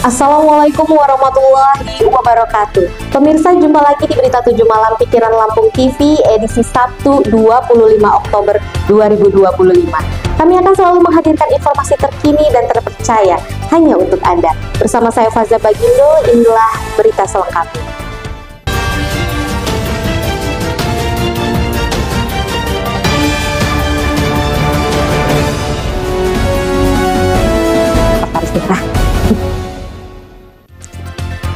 Assalamualaikum warahmatullahi wabarakatuh. Pemirsa, jumpa lagi di Berita 7 Malam Pikiran Lampung TV edisi Sabtu 25 Oktober 2025. Kami akan selalu menghadirkan informasi terkini dan terpercaya hanya untuk Anda. Bersama saya Faza Bagindo, inilah berita selengkapnya.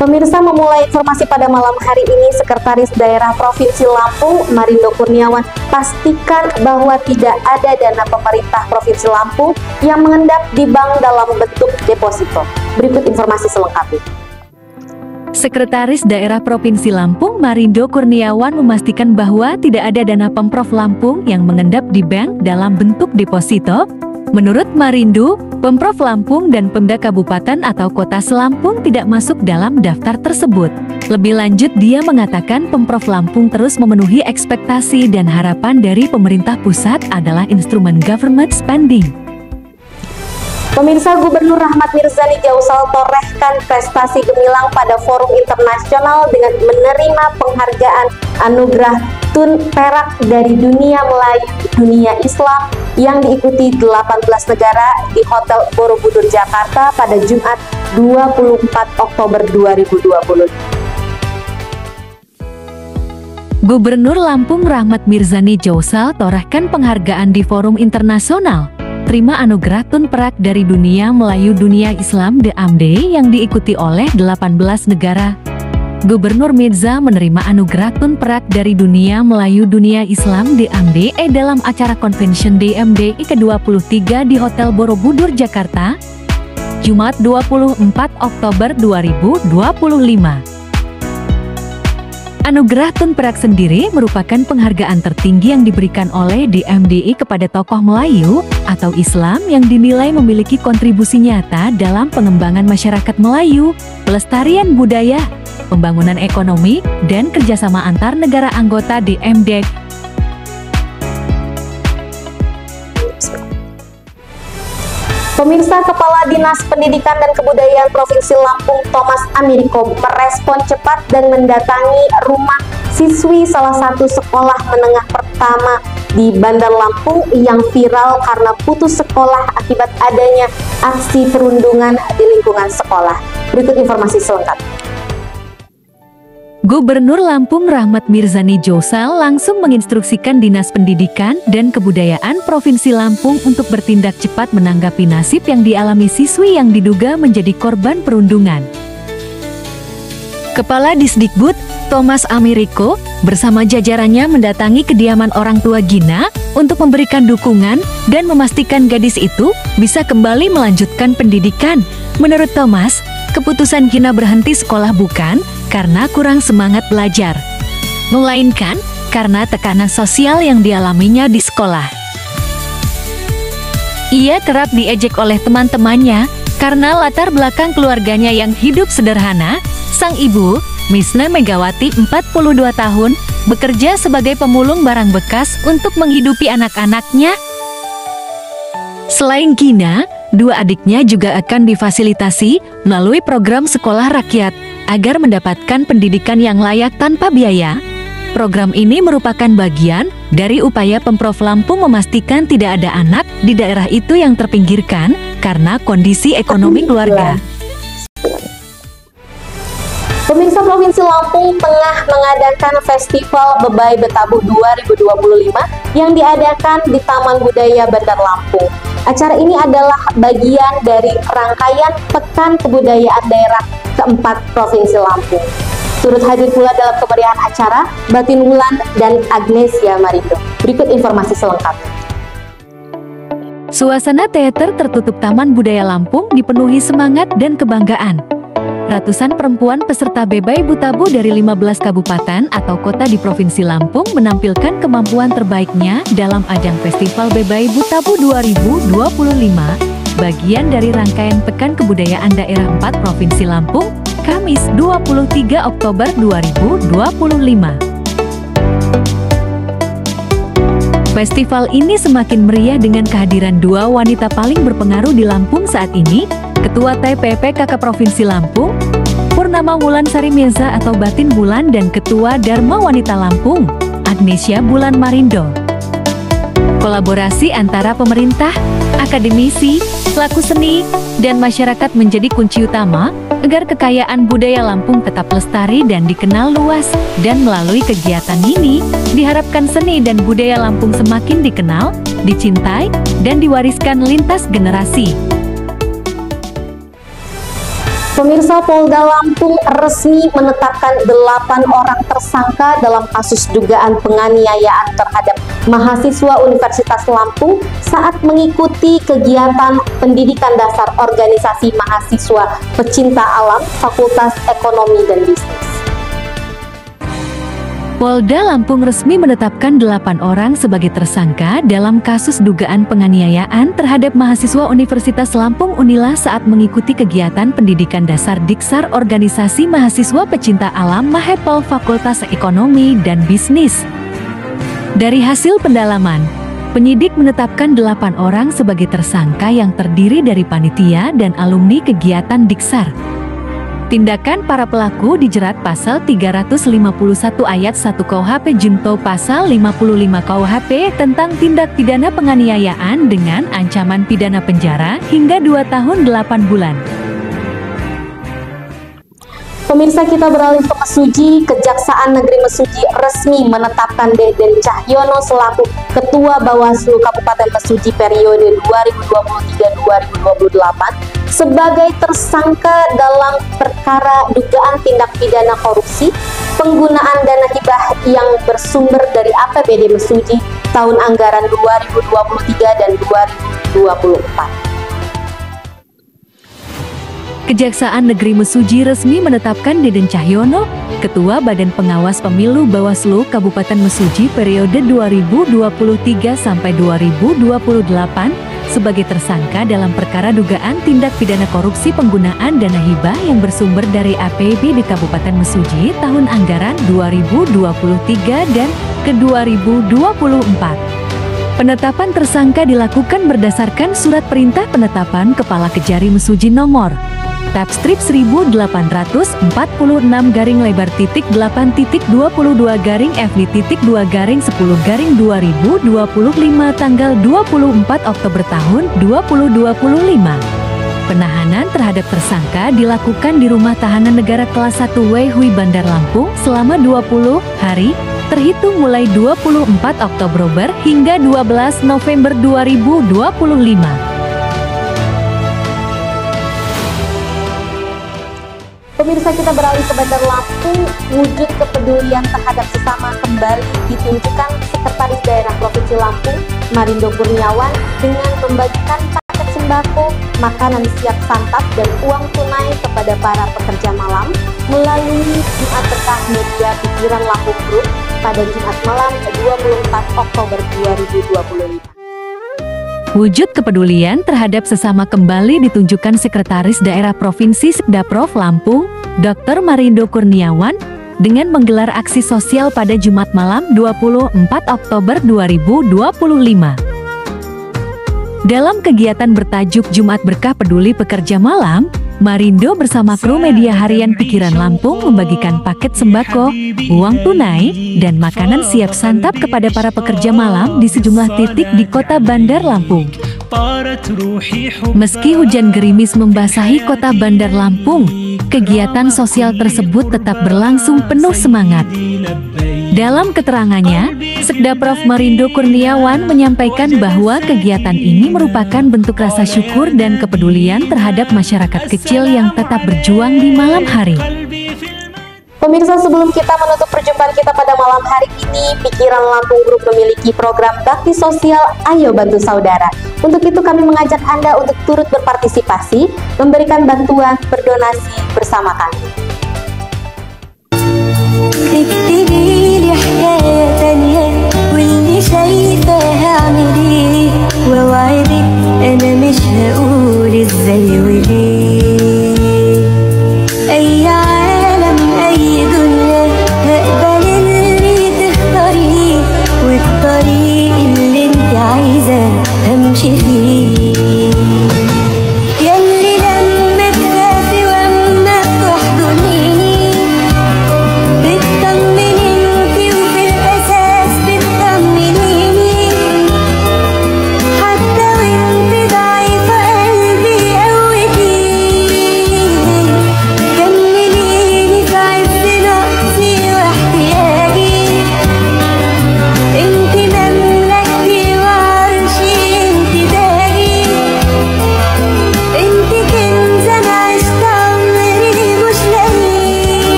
Pemirsa, memulai informasi pada malam hari ini, Sekretaris Daerah Provinsi Lampung, Marindo Kurniawan, pastikan bahwa tidak ada dana pemerintah Provinsi Lampung yang mengendap di bank dalam bentuk deposito. Berikut informasi selengkapnya. Sekretaris Daerah Provinsi Lampung, Marindo Kurniawan, memastikan bahwa tidak ada dana Pemprov Lampung yang mengendap di bank dalam bentuk deposito. Menurut Marindo, Pemprov Lampung dan Pemda Kabupaten atau Kota Selampung tidak masuk dalam daftar tersebut. Lebih lanjut, dia mengatakan Pemprov Lampung terus memenuhi ekspektasi dan harapan dari pemerintah pusat adalah instrumen government spending. Pemirsa, Gubernur Rahmat Mirzani Jausal torehkan prestasi gemilang pada forum internasional dengan menerima penghargaan anugerah Tun Perak dari Dunia Melayu Dunia Islam yang diikuti 18 negara di Hotel Borobudur, Jakarta pada Jumat 24 Oktober 2020. Gubernur Lampung Rahmat Mirzani Jausal torehkan penghargaan di forum internasional. Terima anugerah Tun Perak dari Dunia Melayu Dunia Islam DMD yang diikuti oleh 18 negara. Gubernur Mirza menerima anugerah Tun Perak dari Dunia Melayu Dunia Islam DMD dalam acara Convention DMD ke-23 di Hotel Borobudur, Jakarta, Jumat 24 Oktober 2025. Anugerah Tun Perak sendiri merupakan penghargaan tertinggi yang diberikan oleh DMDI kepada tokoh Melayu atau Islam yang dinilai memiliki kontribusi nyata dalam pengembangan masyarakat Melayu, pelestarian budaya, pembangunan ekonomi, dan kerjasama antar negara anggota DMD. Pemirsa, Kepala Dinas Pendidikan dan Kebudayaan Provinsi Lampung Thomas Ameriko merespon cepat dan mendatangi rumah siswi salah satu sekolah menengah pertama di Bandar Lampung yang viral karena putus sekolah akibat adanya aksi perundungan di lingkungan sekolah. Berikut informasi selengkapnya. Gubernur Lampung Rahmat Mirzani Jausal langsung menginstruksikan Dinas Pendidikan dan Kebudayaan Provinsi Lampung untuk bertindak cepat menanggapi nasib yang dialami siswi yang diduga menjadi korban perundungan. Kepala Disdikbud Thomas Ameriko bersama jajarannya mendatangi kediaman orang tua Gina untuk memberikan dukungan dan memastikan gadis itu bisa kembali melanjutkan pendidikan. Menurut Thomas, keputusan Gina berhenti sekolah bukan karena kurang semangat belajar, melainkan karena tekanan sosial yang dialaminya di sekolah. Ia kerap diejek oleh teman-temannya karena latar belakang keluarganya yang hidup sederhana. Sang ibu, Misna Megawati, 42 tahun, bekerja sebagai pemulung barang bekas untuk menghidupi anak-anaknya. Selain Gina, dua adiknya juga akan difasilitasi melalui program sekolah rakyat agar mendapatkan pendidikan yang layak tanpa biaya. Program ini merupakan bagian dari upaya Pemprov Lampung memastikan tidak ada anak di daerah itu yang terpinggirkan karena kondisi ekonomi keluarga. Pemirsa, Provinsi Lampung tengah mengadakan Festival Bebai Betabu 2025 yang diadakan di Taman Budaya Bandar Lampung. Acara ini adalah bagian dari rangkaian Pekan Kebudayaan Daerah keempat Provinsi Lampung. Turut hadir pula dalam kemeriahan acara Batin Wulan dan Agnesia Marindo. Berikut informasi selengkapnya. Suasana teater tertutup Taman Budaya Lampung dipenuhi semangat dan kebanggaan. Ratusan perempuan peserta Bebai Butabu dari 15 kabupaten atau kota di Provinsi Lampung menampilkan kemampuan terbaiknya dalam ajang Festival Bebai Butabu 2025, bagian dari rangkaian Pekan Kebudayaan Daerah 4 Provinsi Lampung, Kamis 23 Oktober 2025. Festival ini semakin meriah dengan kehadiran dua wanita paling berpengaruh di Lampung saat ini, Ketua TPPKK Provinsi Lampung, Purnama Wulansari Mirza atau Batin Bulan, dan Ketua Dharma Wanita Lampung, Agnesia Bulan Marindo. Kolaborasi antara pemerintah, akademisi, pelaku seni, dan masyarakat menjadi kunci utama agar kekayaan budaya Lampung tetap lestari dan dikenal luas. Dan melalui kegiatan ini, diharapkan seni dan budaya Lampung semakin dikenal, dicintai, dan diwariskan lintas generasi. Pemirsa, Polda Lampung resmi menetapkan 8 orang tersangka dalam kasus dugaan penganiayaan terhadap mahasiswa Universitas Lampung saat mengikuti kegiatan pendidikan dasar organisasi mahasiswa pecinta alam Fakultas Ekonomi dan Bisnis. Polda Lampung resmi menetapkan 8 orang sebagai tersangka dalam kasus dugaan penganiayaan terhadap mahasiswa Universitas Lampung Unila saat mengikuti kegiatan pendidikan dasar Diksar Organisasi Mahasiswa Pecinta Alam Mahepol Fakultas Ekonomi dan Bisnis. Dari hasil pendalaman, penyidik menetapkan 8 orang sebagai tersangka yang terdiri dari panitia dan alumni kegiatan Diksar. Tindakan para pelaku dijerat pasal 351 ayat 1 KUHP junto pasal 55 KUHP tentang tindak pidana penganiayaan dengan ancaman pidana penjara hingga 2 tahun 8 bulan. Pemirsa, kita beralih ke Mesuji. Kejaksaan Negeri Mesuji resmi menetapkan Deden Cahyono selaku Ketua Bawaslu Kabupaten Mesuji periode 2023-2028 sebagai tersangka dalam perkara dugaan tindak pidana korupsi, penggunaan dana hibah yang bersumber dari APBD Mesuji tahun anggaran 2023 dan 2024. Kejaksaan Negeri Mesuji resmi menetapkan Deden Cahyono, Ketua Badan Pengawas Pemilu Bawaslu Kabupaten Mesuji periode 2023 sampai 2028 sebagai tersangka dalam perkara dugaan tindak pidana korupsi penggunaan dana hibah yang bersumber dari APBD di Kabupaten Mesuji tahun anggaran 2023 dan ke-2024. Penetapan tersangka dilakukan berdasarkan surat perintah penetapan Kepala Kejari Mesuji nomor Tapstrip 18.8.8.22/F/2/10/2025 tanggal 24 Oktober tahun 2025. Penahanan terhadap tersangka dilakukan di Rumah Tahanan Negara Kelas 1 Wehui Bandar Lampung selama 20 hari, terhitung mulai 24 Oktober hingga 12 November 2025. Pemirsa, kita beralih ke Bandar Lampung. Wujud kepedulian terhadap sesama kembali ditunjukkan Sekretaris Daerah Provinsi Lampung, Marindo Kurniawan, dengan membagikan paket sembako, makanan siap santap, dan uang tunai kepada para pekerja malam melalui Jumat Berkah Media Pikiran Lampung Group pada Jumat malam 24 Oktober 2025. Wujud kepedulian terhadap sesama kembali ditunjukkan Sekretaris Daerah Provinsi Sekdaprov Lampung, Dr. Marindo Kurniawan, dengan menggelar aksi sosial pada Jumat malam 24 Oktober 2025. Dalam kegiatan bertajuk Jumat Berkah Peduli Pekerja Malam, Marindo bersama kru media harian Pikiran Lampung membagikan paket sembako, uang tunai, dan makanan siap santap kepada para pekerja malam di sejumlah titik di kota Bandar Lampung. Meski hujan gerimis membasahi kota Bandar Lampung, kegiatan sosial tersebut tetap berlangsung penuh semangat. Dalam keterangannya, Sekdaprov Marindo Kurniawan menyampaikan bahwa kegiatan ini merupakan bentuk rasa syukur dan kepedulian terhadap masyarakat kecil yang tetap berjuang di malam hari. Pemirsa, sebelum kita menutup perjumpaan kita pada malam hari ini, Pikiran Lampung Group memiliki program bakti sosial Ayo Bantu Saudara. Untuk itu kami mengajak Anda untuk turut berpartisipasi, memberikan bantuan, berdonasi bersama kami. همشي فيه يلي لما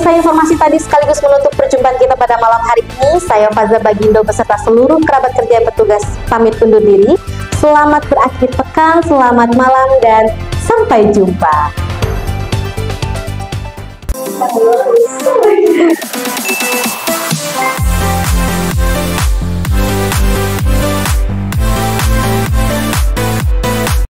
Pemirsa, informasi tadi sekaligus menutup perjumpaan kita pada malam hari ini. Saya Faza Bagindo beserta seluruh kerabat kerja yang bertugas pamit undur diri. Selamat berakhir pekan, selamat malam, dan sampai jumpa.